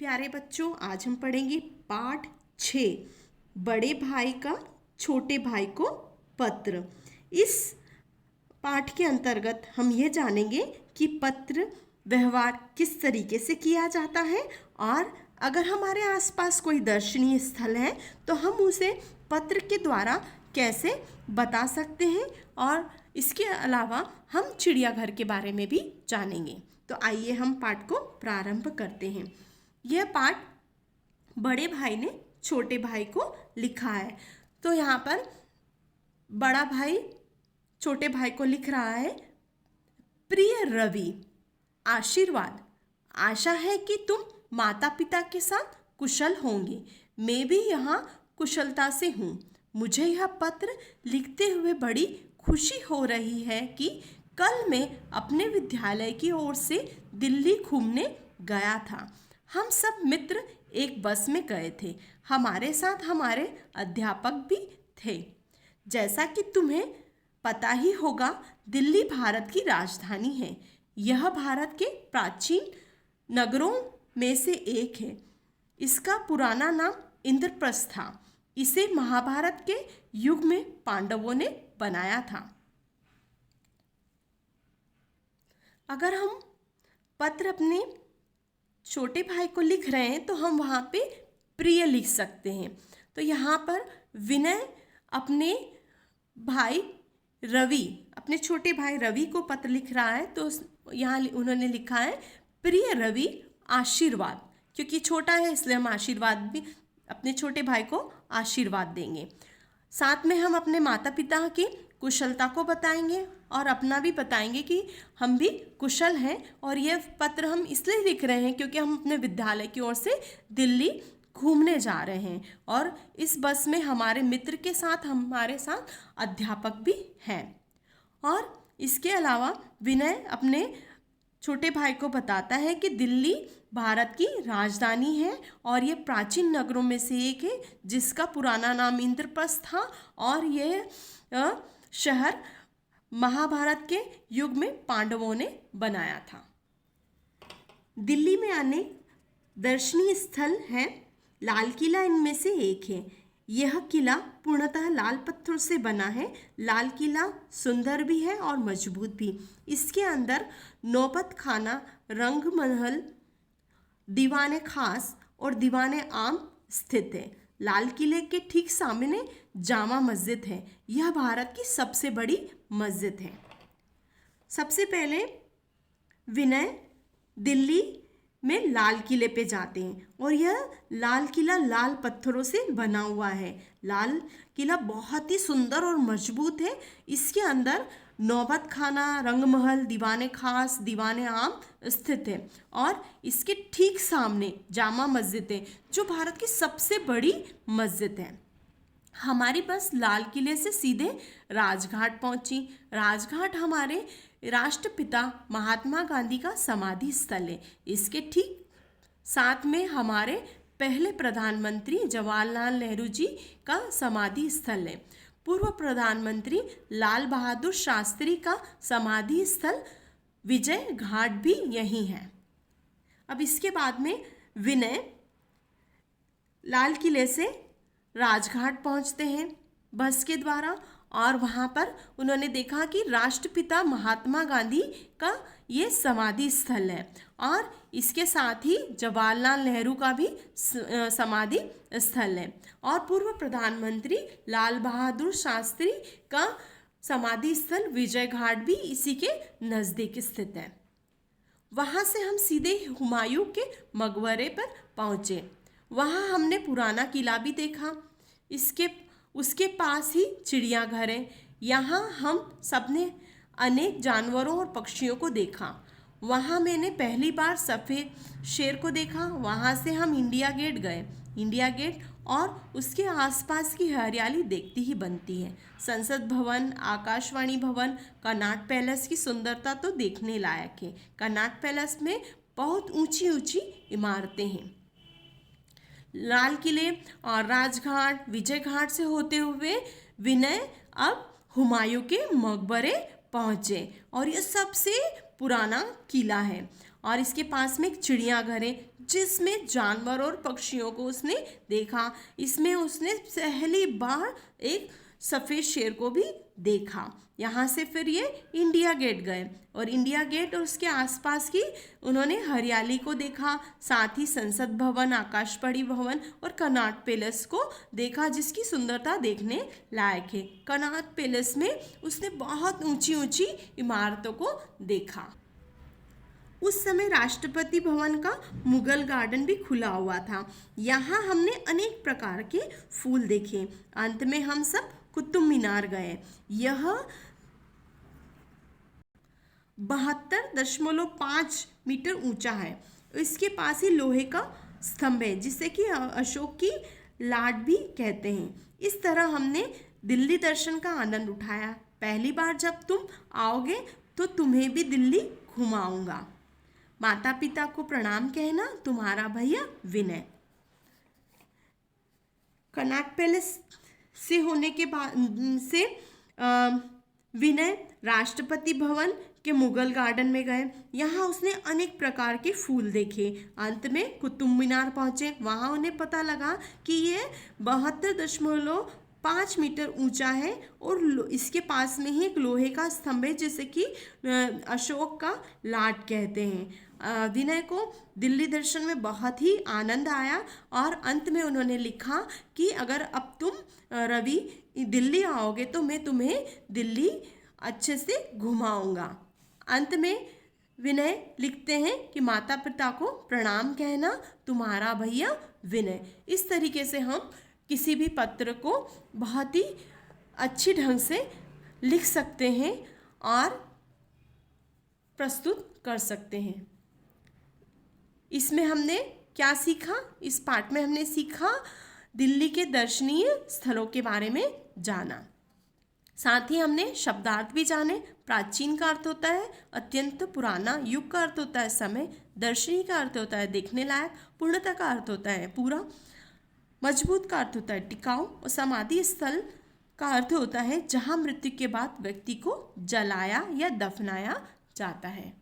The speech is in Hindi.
प्यारे बच्चों, आज हम पढ़ेंगे पाठ 6, बड़े भाई का छोटे भाई को पत्र। इस पाठ के अंतर्गत हम ये जानेंगे कि पत्र व्यवहार किस तरीके से किया जाता है और अगर हमारे आसपास कोई दर्शनीय स्थल है तो हम उसे पत्र के द्वारा कैसे बता सकते हैं, और इसके अलावा हम चिड़ियाघर के बारे में भी जानेंगे। तो आइए हम पाठ को प्रारंभ करते हैं। यह पाठ बड़े भाई ने छोटे भाई को लिखा है। तो यहाँ पर बड़ा भाई छोटे भाई को लिख रहा है, प्रिय रवि, आशीर्वाद, आशा है कि तुम माता पिता के साथ कुशल होंगे। मैं भी यहाँ कुशलता से हूँ। मुझे यह पत्र लिखते हुए बड़ी खुशी हो रही है कि कल मैं अपने विद्यालय की ओर से दिल्ली घूमने गया था। हम सब मित्र एक बस में गए थे। हमारे साथ हमारे अध्यापक भी थे। जैसा कि तुम्हें पता ही होगा, दिल्ली भारत की राजधानी है। यह भारत के प्राचीन नगरों में से एक है। इसका पुराना नाम इंद्रप्रस्थ था। इसे महाभारत के युग में पांडवों ने बनाया था। अगर हम पत्र अपने छोटे भाई को लिख रहे हैं तो हम वहाँ पे प्रिय लिख सकते हैं। तो यहाँ पर विनय अपने भाई रवि, अपने छोटे भाई रवि को पत्र लिख रहा है। तो यहाँ उन्होंने लिखा है, प्रिय रवि, आशीर्वाद। क्योंकि छोटा है इसलिए हम आशीर्वाद भी अपने छोटे भाई को आशीर्वाद देंगे। साथ में हम अपने माता पिता की कुशलता को बताएंगे और अपना भी बताएंगे कि हम भी कुशल हैं। और यह पत्र हम इसलिए लिख रहे हैं क्योंकि हम अपने विद्यालय की ओर से दिल्ली घूमने जा रहे हैं और इस बस में हमारे मित्र के साथ हमारे साथ अध्यापक भी हैं। और इसके अलावा विनय अपने छोटे भाई को बताता है कि दिल्ली भारत की राजधानी है और ये प्राचीन नगरों में से एक है जिसका पुराना नाम इंद्रप्रस्थ था और यह शहर महाभारत के युग में पांडवों ने बनाया था। दिल्ली में अनेक दर्शनीय स्थल हैं। लाल किला इनमें से एक है। यह किला पूर्णतः लाल पत्थर से बना है। लाल किला सुंदर भी है और मजबूत भी। इसके अंदर नौबत खाना, रंग महल, दीवाने खास और दीवाने आम स्थित है। लाल किले के ठीक सामने जामा मस्जिद है। यह भारत की सबसे बड़ी मस्जिद है। सबसे पहले विनय दिल्ली में लाल किले पे जाते हैं और यह लाल किला लाल पत्थरों से बना हुआ है। लाल किला बहुत ही सुंदर और मजबूत है। इसके अंदर नौबत खाना, रंगमहल, दीवाने खास, दीवाने आम स्थित है और इसके ठीक सामने जामा मस्जिद है जो भारत की सबसे बड़ी मस्जिद है। हमारी बस लाल किले से सीधे राजघाट पहुंची। राजघाट हमारे राष्ट्रपिता महात्मा गांधी का समाधि स्थल है। इसके ठीक साथ में हमारे पहले प्रधानमंत्री जवाहरलाल नेहरू जी का समाधि स्थल है। पूर्व प्रधानमंत्री लाल बहादुर शास्त्री का समाधि स्थल विजय घाट भी यही है। अब इसके बाद में विनय लाल किले से राजघाट पहुंचते हैं बस के द्वारा और वहाँ पर उन्होंने देखा कि राष्ट्रपिता महात्मा गांधी का ये समाधि स्थल है और इसके साथ ही जवाहरलाल नेहरू का भी समाधि स्थल है और पूर्व प्रधानमंत्री लाल बहादुर शास्त्री का समाधि स्थल विजय घाट भी इसी के नज़दीक स्थित है। वहाँ से हम सीधे हुमायूं के मकबरे पर पहुँचे। वहाँ हमने पुराना किला भी देखा। उसके पास ही चिड़ियाघर है। यहाँ हम सबने अनेक जानवरों और पक्षियों को देखा। वहाँ मैंने पहली बार सफ़ेद शेर को देखा। वहाँ से हम इंडिया गेट गए। इंडिया गेट और उसके आसपास की हरियाली देखती ही बनती है। संसद भवन, आकाशवाणी भवन, कनॉट पैलेस की सुंदरता तो देखने लायक है। कनॉट पैलेस में बहुत ऊंची ऊंची इमारतें हैं। लाल किले और राजघाट, विजय घाट से होते हुए विनय अब हुमायूं के मकबरे पहुँचे और यह सबसे पुराना किला है और इसके पास में एक चिड़ियाघर है जिसमें जानवर और पक्षियों को उसने देखा। इसमें उसने पहली बार एक सफ़ेद शेर को भी देखा। यहाँ से फिर ये इंडिया गेट गए और इंडिया गेट और उसके आसपास की उन्होंने हरियाली को देखा, साथ ही संसद भवन, आकाशवाणी भवन और कनॉट पैलेस को देखा जिसकी सुंदरता देखने लायक है। कनॉट पैलेस में उसने बहुत ऊंची ऊंची इमारतों को देखा। उस समय राष्ट्रपति भवन का मुगल गार्डन भी खुला हुआ था। यहाँ हमने अनेक प्रकार के फूल देखे। अंत में हम सब कुतुब मीनार गए। यह 72.5 मीटर ऊंचा है। इसके पास ही लोहे का स्तंभ है जिसे कि अशोक की लाट भी कहते हैं। इस तरह हमने दिल्ली दर्शन का आनंद उठाया। पहली बार जब तुम आओगे तो तुम्हें भी दिल्ली घुमाऊंगा। माता पिता को प्रणाम कहना, तुम्हारा भैया विनय। कनॉट पैलेस से होने के बाद से विनय राष्ट्रपति भवन के मुगल गार्डन में गए। यहाँ उसने अनेक प्रकार के फूल देखे। अंत में कुतुब मीनार पहुँचे। वहाँ उन्हें पता लगा कि ये 72.5 मीटर ऊंचा है और इसके पास में ही एक लोहे का स्तंभ है जिसे कि अशोक का लाट कहते हैं। विनय को दिल्ली दर्शन में बहुत ही आनंद आया और अंत में उन्होंने लिखा कि अगर अब तुम रवि दिल्ली आओगे तो मैं तुम्हें दिल्ली अच्छे से घुमाऊंगा। अंत में विनय लिखते हैं कि माता पिता को प्रणाम कहना, तुम्हारा भैया विनय। इस तरीके से हम किसी भी पत्र को बहुत ही अच्छी ढंग से लिख सकते हैं और प्रस्तुत कर सकते हैं। इसमें हमने क्या सीखा? इस पाठ में हमने सीखा दिल्ली के दर्शनीय स्थलों के बारे में जाना। साथ ही हमने शब्दार्थ भी जाने। प्राचीन का अर्थ होता है अत्यंत पुराना, युग का अर्थ होता है समय, दर्शनीय का अर्थ होता है देखने लायक, पूर्णता का अर्थ होता है पूरा, मजबूत का अर्थ होता है टिकाऊ और समाधि स्थल का अर्थ होता है जहाँ मृत्यु के बाद व्यक्ति को जलाया या दफनाया जाता है।